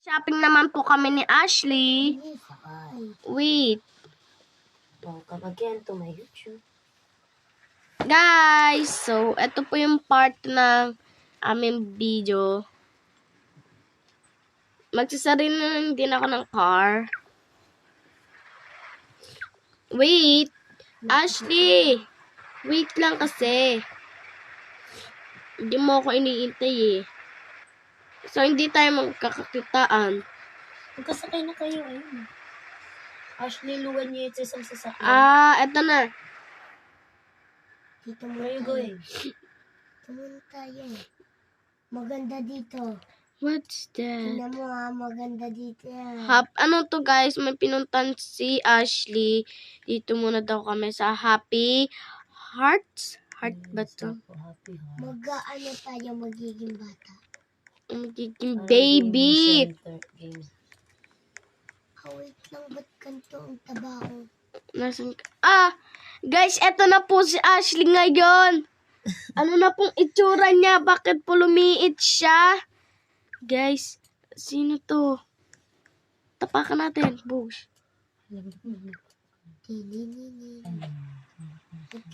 Shopping naman po kami ni Ashley. Wait. Kapag yan to my YouTube. Guys, so ito po yung part ng aming video. Magsasarili na lang din ako ng car. Wait. Ashley. Wait lang kasi. Hindi mo ako iniintay eh. So, hindi tayo magkakakitaan. Magkasakay na kayo ayun. Ashley, luwan niyo ito isang sasakyan. Eto na. Dito mo kayo going. Tumunta tayo. Maganda dito. What's that? Tingnan mo maganda dito yan. Ano to guys, may pinuntan si Ashley. Dito muna daw kami sa Happy Hearts. Heart ba to? Happy heart. Mag-ano tayo magiging bata. Magiging baby. Game. Wait lang, ba't kanto ang tabaho? Nasaan ka? Guys, eto na po si Ashley ngayon. Ano na pong itsura niya? Bakit po lumiit siya? Guys, sino to? Tapakan natin. Bush. Wait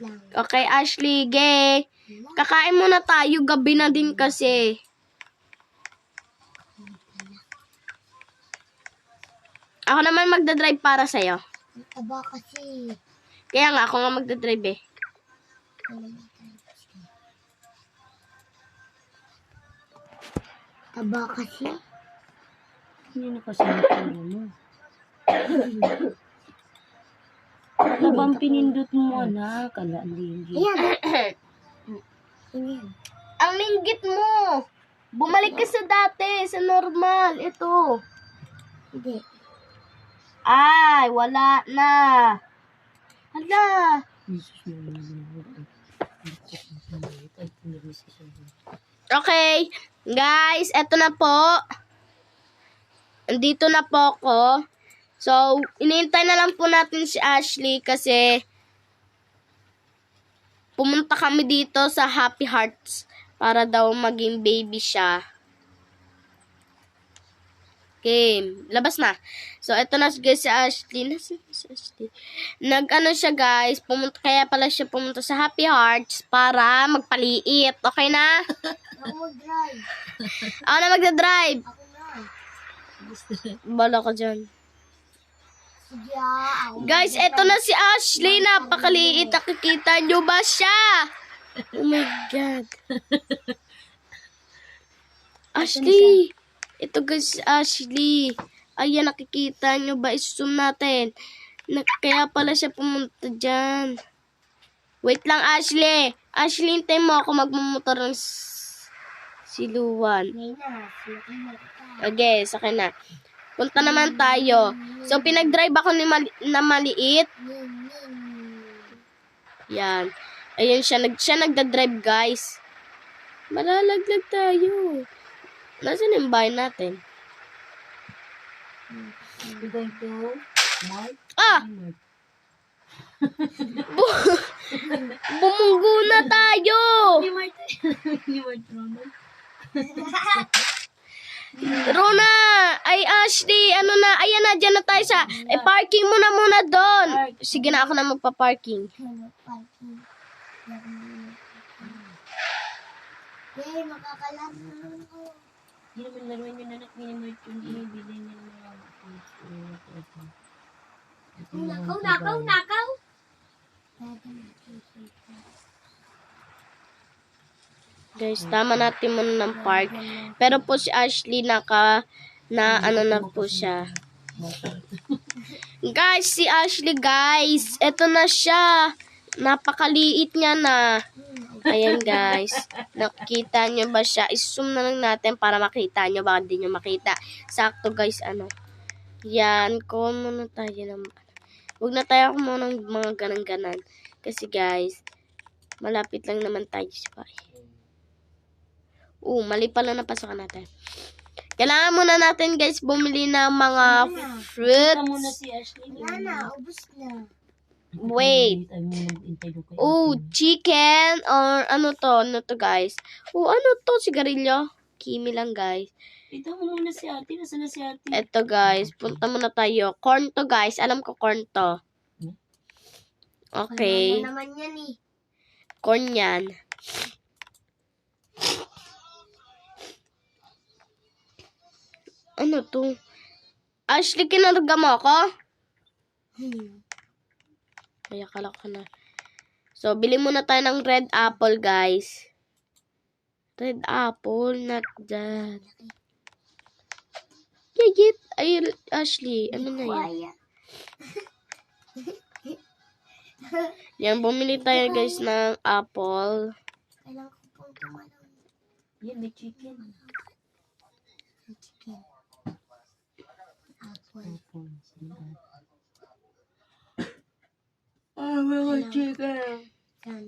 lang. Okay, Ashley, gay. Kakain muna tayo. Gabi na din kasi. Ako naman magdadrive para sa'yo. Ang taba kasi. Kaya nga, ako nga magdadrive eh. Taba kasi. Hindi na kasi nakano mo. Ano bang pinindot mo na? Kalalinggi. Ayan. Ayan. Ang linggit mo! Bumalik ka sa dati, sa normal. Ito. Hindi. Ay, wala na. Hala. Okay. Guys, eto na po. Andito na po ako. So, iniintay na lang po natin si Ashley kasi pumunta kami dito sa Happy Hearts para daw maging baby siya. Okay, labas na. So, eto na guys si Ashley. Nasaan si Ashley? Nag-ano siya guys, kaya pala siya pumunta sa Happy Hearts para magpaliit. Okay na? Ako mag-drive. Ako na magdadrive. Ako na. Bala ka dyan. Sige ako. Guys, eto na si Ashley. Napakaliit. Nakikita nyo ba siya? Oh my God. Ashley. Ito guys, Ashley. Ayan, nakikita nyo ba? I-zoom natin. Kaya pala siya pumunta dyan. Wait lang, Ashley. Ashley, hintay mo ako magmumotor ng siluan. Ngayon na. Silaki na kita. Okay, sakin na. Punta naman tayo. So, pinag-drive ako na maliit. Yan. Ayun siya. Siya nagda-drive, guys. Malalaglag tayo. Nasaan yung bahay natin? We're going to Mark. Bumunggo na tayo! Ni Mark. Ni Mark Ronald. Rona! Ay, Ashley! Ano na? Ayan na, dyan na tayo sa... parking mo na muna doon. Sige na, ako na magpa-parking. Yay, makakalaman ako. Hindi naman laruin yung anak ni Mark yung inibili niya ng mga Nakaw. Guys, tama natin muna ng park. Pero po si Ashley ano na po siya. Guys, si Ashley guys, eto na siya. Napakaliit niya na. Ayan guys. Nakita nyo ba siya? I-zoom na lang natin para makita nyo. Baka hindi nyo makita. Sakto guys, ano. Yan. Kuha muna tayo ng... Huwag na tayo muna ng mga ganan-ganan. Kasi guys, malapit lang naman tayo sa bahay. Mali pala napasokan natin. Kailangan muna natin guys bumili ng mga fruits. Punta muna si Ashley. Wala na, ubus na. Wait. Chicken or ano to guys? Ano to? Sigarilyo? Kimi lang guys. Ito mo muna si ate. Nasaan na si ate? Eto guys, punta muna tayo. Corn to guys. Alam ko corn to. Okay. Ano naman yan eh. Corn yan. Ano to? Ashley, kinarga mo ako? Kaya kala ko na. So, bili muna tayo ng red apple, guys. Red apple, not that. Gigit. Ay, Ashley, ano na yan? Kuya. Yan, bumili tayo, guys, ng apple. Kailangan ko pong tumalong. Yan, may chicken. Chicken. Apple. Mga chicken. Yan. Yan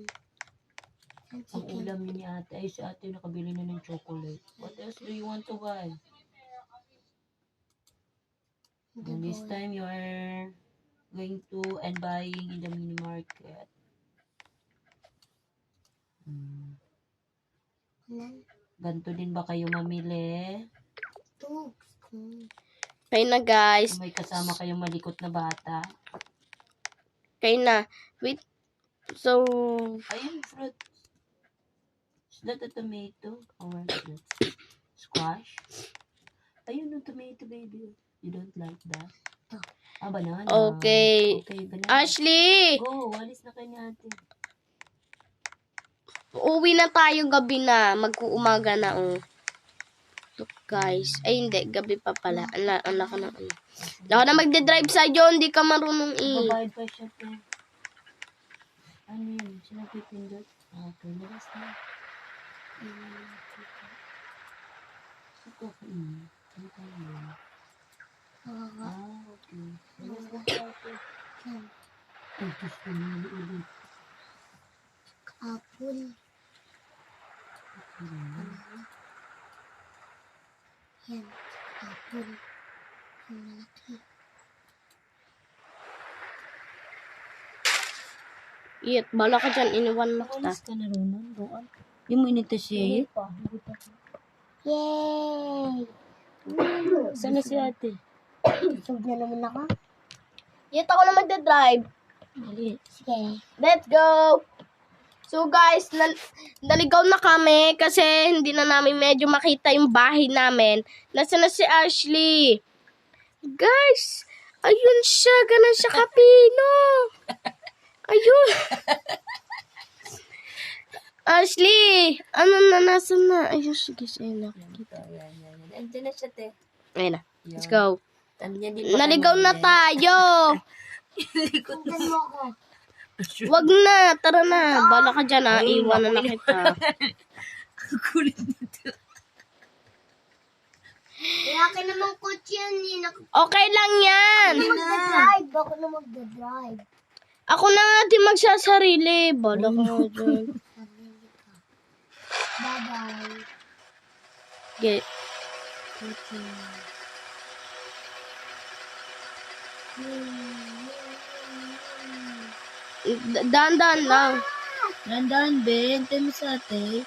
Ang chicken. ulam ni ate. Ay, si ate nakabili na ng chocolate. What else do you want to buy? And this time you are going to and buying in the mini market. Yan. Ganto din ba kayo mamili? Ito. Kaya na, guys. Kung may kasama kayong malikot na bata? Kaya na. Wait. So, Ayun, fruit. Is that a tomato? Or squash? Ayun, no, tomato, baby. You don't like that? Banana. okay. Okay, banana. Ashley! Go, walis na kayo ni ate. Uuwi na tayo gabi na. Mag-uumaga na, oh. Look, guys. Ay, hindi. Gabi pa pala. Ala ka na. Ako na magde-drive sa'yo. Hindi ka marunong Babayad pa siya, te. Ano yun? Sinapipindot? Okay, labas na. Ito, ano tayo yun? Okay. Labas na siya, ate. Yan. Ay, Diyos ko, nili ulit. Apple. Yan. Apple. Ang malaki. Iyat, bala ka dyan. Iniwan mo kita. Walis ka na, Ronan. Roan. Yung mo inita siya, eh. Yay! Sana si ate? Tug na naman ako. Iyat, ako na magde-drive. Mali. Sige. Let's go! So guys, naligaw na kami kasi hindi na namin medyo makita yung bahay namin. Nasaan na si Ashley? Guys, ayun siya. Ganon siya kapino. Ayun. Ashley, ano na, nasaan na? Ayun siya guys, ayun na. Andiyan na siya, te. Ayun na. Let's go. Sabi niya, di Naligaw na tayo. Tugdan mo ako. Wag na, tara na. Bala ka dyan, ha. Iwan na kita. Kulit nito. Kaya ka naman kotse yan eh. Okay lang yan. Magdadrive. Ako na magdadrive. Ako na nga di magsasarili. Bala ka nga dyan. Bye-bye. Get. Dahan-dahan lang. Nandaan, Ben. Tayo mo sa ate.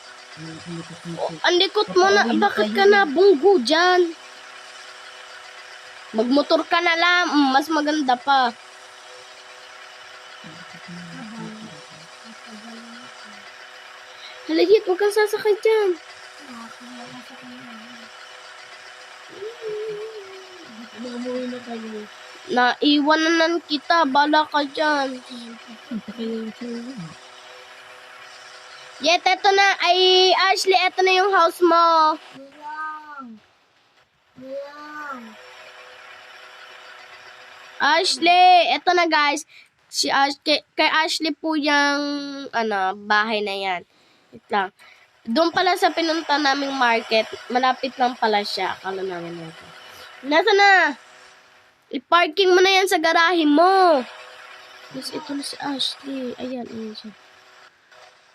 Ang likot mo na. Bakit ka na bunggo dyan? Magmotor ka na lang. Mas maganda pa. Halagit, huwag kang sasakay dyan. Maamuwi na kayo. Naiwan na lang kita. Bala ka dyan. Yet, eto na. Ay, Ashley, eto na yung house mo. Lang. Ashley, eto na guys. Kay Ashley po yung bahay na yan. Wait lang. Doon pala sa pinunta naming market, malapit lang pala siya. Akala namin natin. Nasa na? I-parking mo na yan sa garahe mo. Yes, ito na si Ashley. Ayan, ayan siya.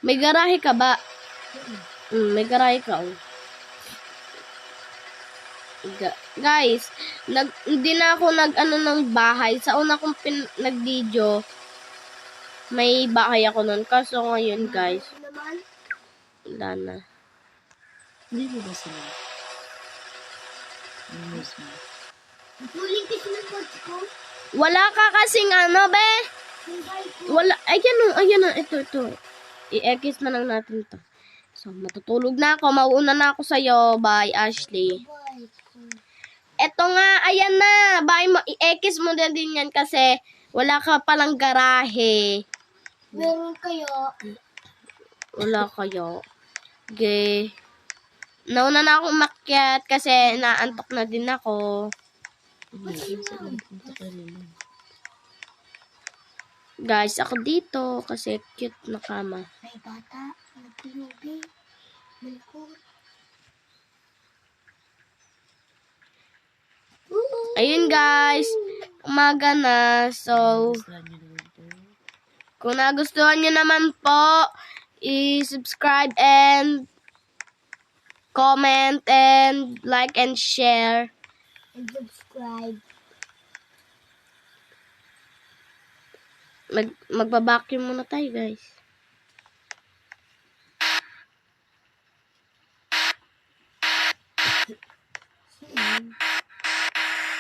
May garahe ka ba? May garahe ka, oh. Guys, hindi na ako ng bahay. Sa una kong nag-video, may bahay ako nun. Kaso ngayon, guys, wala na. Hindi mo ba sila? Yes, ma. Huling kasi ng coach ko. Wala ka kasing ano, be? Yung bike ko. Wala. Ayan na. Ito. I-X na lang natin to. So, matutulog na ako. Mauuna na ako sa'yo. Bye, Ashley. Bike ko. Eto nga, ayan na. Bye mo. I-X mo na din yan kasi wala ka palang garahe. Meron kayo. Wala kayo. Okay. Nauna na akong umakyat kasi naantok na din ako. Guys, ako dito kasi cute na kama. May bata. Nagpilubi. Malikot. Ayun guys, umaga na. So, Gustuhan niyo naman po. kung nagustuhan nyo naman po, i-subscribe and comment and like and share. And subscribe. Magbabacuum muna tayo guys.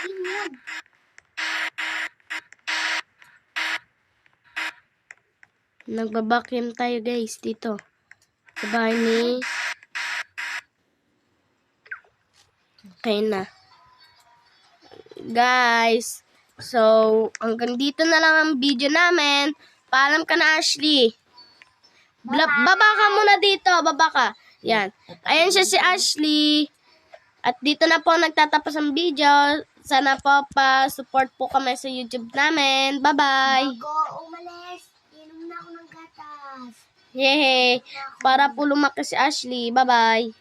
Tingnan. Nagbabacuum tayo guys dito. Sa bahay ni... Okay na. Guys, so, hanggang dito na lang ang video namin. Paalam ka na, Ashley. Baba ka muna dito. Baba ka. Yan. Ayan siya si Ashley. At dito na po nagtatapos ang video. Sana po pa-support po kami sa YouTube namin. Bye-bye. Bago umalis, inom na ako ng gatas. Yay! Para po lumaki si Ashley. Bye-bye.